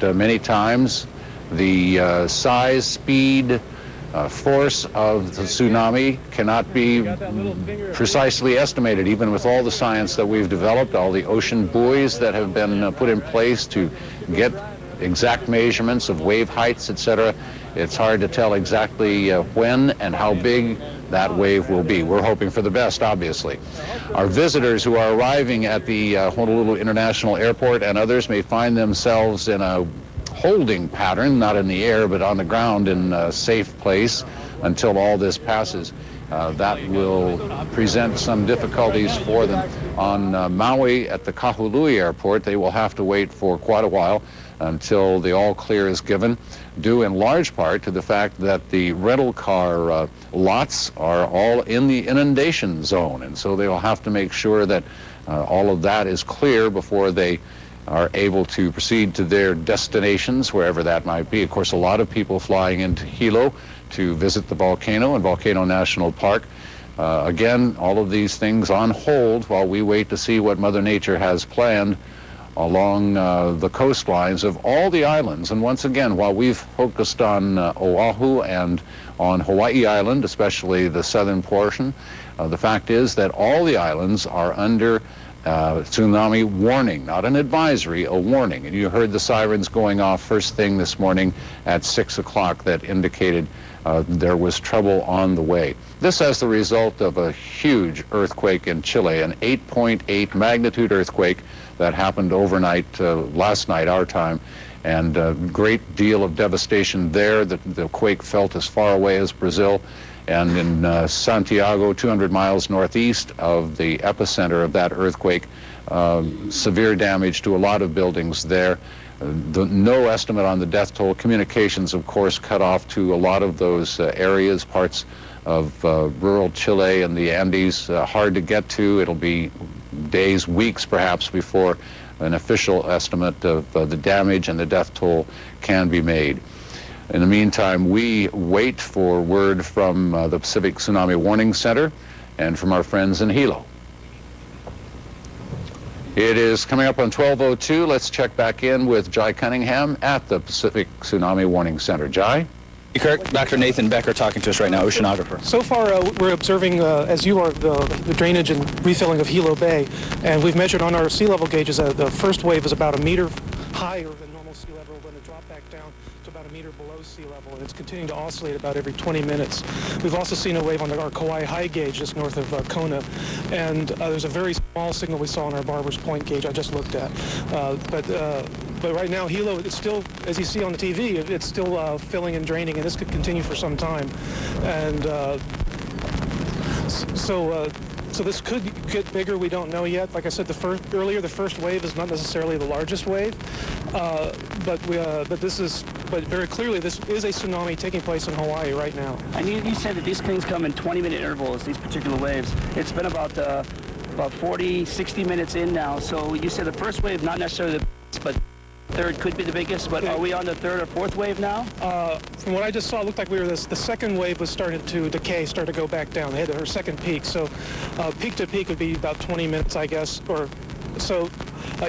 many times the size, speed, force of the tsunami cannot be precisely estimated, even with all the science that we've developed, all the ocean buoys that have been put in place to get exact measurements of wave heights, etc. It's hard to tell exactly when and how big that wave will be. We're hoping for the best, obviously. Our visitors who are arriving at the Honolulu International Airport and others may find themselves in a holding pattern, not in the air, but on the ground in a safe place until all this passes. That will present some difficulties for them. On Maui at the Kahului Airport, they will have to wait for quite a while until the all clear is given, due in large part to the fact that the rental car lots are all in the inundation zone, and so they will have to make sure that all of that is clear before they are able to proceed to their destinations, wherever that might be. Of course, a lot of people flying into Hilo to visit the volcano and Volcano National Park. Again, all of these things on hold while we wait to see what Mother Nature has planned along the coastlines of all the islands. And once again, while we've focused on Oahu and on Hawaii Island, especially the southern portion, the fact is that all the islands are under tsunami warning, not an advisory, a warning. And you heard the sirens going off first thing this morning at 6 o'clock that indicated there was trouble on the way. This as the result of a huge earthquake in Chile, an 8.8 magnitude earthquake that happened overnight last night, our time, and a great deal of devastation there. The quake felt as far away as Brazil. And in Santiago, 200 miles northeast of the epicenter of that earthquake, severe damage to a lot of buildings there. No estimate on the death toll. Communications, of course, cut off to a lot of those areas, parts of rural Chile and the Andes, hard to get to. It'll be days, weeks perhaps, before an official estimate of the damage and the death toll can be made. In the meantime, we wait for word from the Pacific Tsunami Warning Center and from our friends in Hilo. It is coming up on 12:02. Let's check back in with Jai Cunningham at the Pacific Tsunami Warning Center. Jai? Kirk, Dr. Nathan Becker talking to us right now, oceanographer. So far, we're observing, as you are, the drainage and refilling of Hilo Bay, and we've measured on our sea level gauges. The first wave is about a meter higher than normal sea level, when it dropped back down to about a meter below sea level, and it's continuing to oscillate about every 20 minutes. We've also seen a wave on our Kauai high gauge just north of Kona, and there's a very small signal we saw on our Barber's Point gauge I just looked at. But right now, Hilo, it's still, as you see on the TV, it's still filling and draining, and this could continue for some time. And so this could get bigger. We don't know yet. Like I said earlier, the first wave is not necessarily the largest wave, but very clearly this is a tsunami taking place in Hawaii right now. And you said that these things come in 20-minute intervals, these particular waves. It's been about 40, 60 minutes in now. So you said the first wave, not necessarily the biggest, but third could be the biggest. But are we on the third or fourth wave now? From what I just saw, it looked like the second wave was starting to decay, started to go back down. They had their second peak. So peak to peak would be about 20 minutes, I guess, or so. I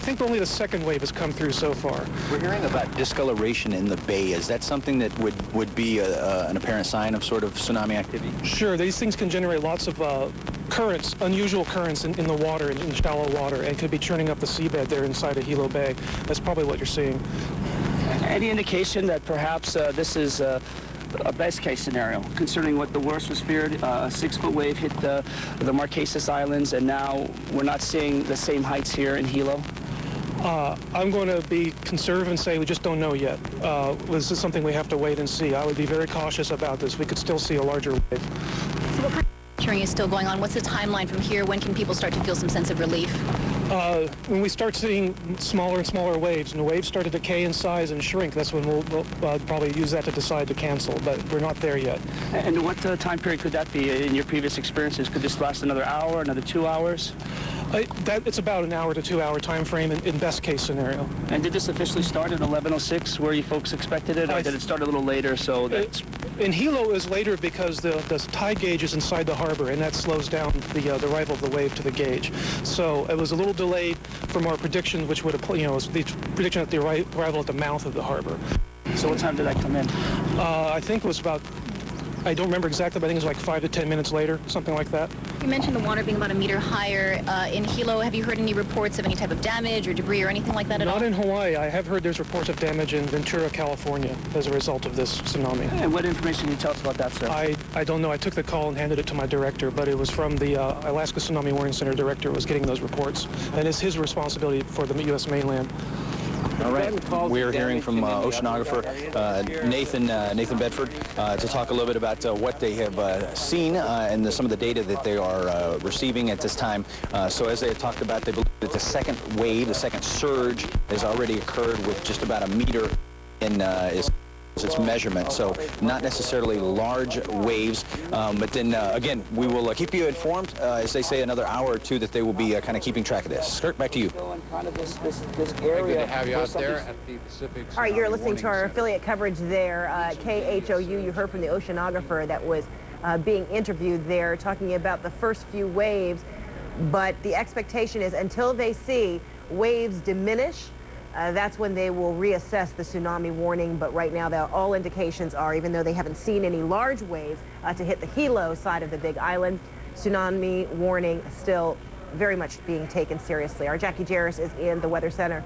think only the second wave has come through so far. We're hearing about discoloration in the bay. Is that something that would be an apparent sign of sort of tsunami activity? Sure. These things can generate lots of currents, unusual currents in the water, in shallow water, and could be churning up the seabed there inside of Hilo Bay. That's probably what you're seeing. Any indication that perhaps this is a best-case scenario, considering what the worst was feared? A 6-foot wave hit the Marquesas Islands, and now we're not seeing the same heights here in Hilo? I'm going to be conservative and say we just don't know yet. This is something we have to wait and see. I would be very cautious about this. We could still see a larger wave. So what kind of monitoring is still going on? What's the timeline from here? When can people start to feel some sense of relief? When we start seeing smaller and smaller waves, and the waves start to decay in size and shrink, that's when we'll probably use that to decide to cancel, but we're not there yet. And what time period could that be in your previous experiences? Could this last another hour, another 2 hours? It's about an hour to 2 hour time frame in best case scenario. And did this officially start at 11:06 where you folks expected it, or did it start a little later? So that's... In Hilo is later because the tide gauge is inside the harbor, and that slows down the arrival of the wave to the gauge. So it was a little delayed from our prediction, which would apply, was the prediction at the arrival at the mouth of the harbor. So what time did that come in? I think it was about, I don't remember exactly, but I think it was like 5 to 10 minutes later, something like that. You mentioned the water being about a meter higher in Hilo. Have you heard any reports of any type of damage or debris or anything like that at all? Not in Hawaii. I have heard there's reports of damage in Ventura, California as a result of this tsunami. And what information can you tell us about that, sir? I don't know. I took the call and handed it to my director, but it was from the Alaska Tsunami Warning Center director who was getting those reports. And it's his responsibility for the U.S. mainland. All right, we're hearing from oceanographer Nathan Bedford to talk a little bit about what they have seen and some of the data that they are receiving at this time. So as they had talked about, they believe that the second wave, the second surge, has already occurred with just about a meter in its measurement, so not necessarily large waves, but then again, we will keep you informed, as they say, another hour or two that they will be kind of keeping track of this. Skirt, back to you. Kind of this Very good to have you out there at the Pacific. All right, you're Tsunami listening to Warning our Center. affiliate coverage there, KHOU. You heard from the oceanographer that was being interviewed there, talking about the first few waves, but the expectation is until they see waves diminish, that's when they will reassess the tsunami warning. But right now, all indications are, even though they haven't seen any large waves to hit the Hilo side of the Big Island, tsunami warning still very much being taken seriously. Our Jackie Jarris is in the Weather Center.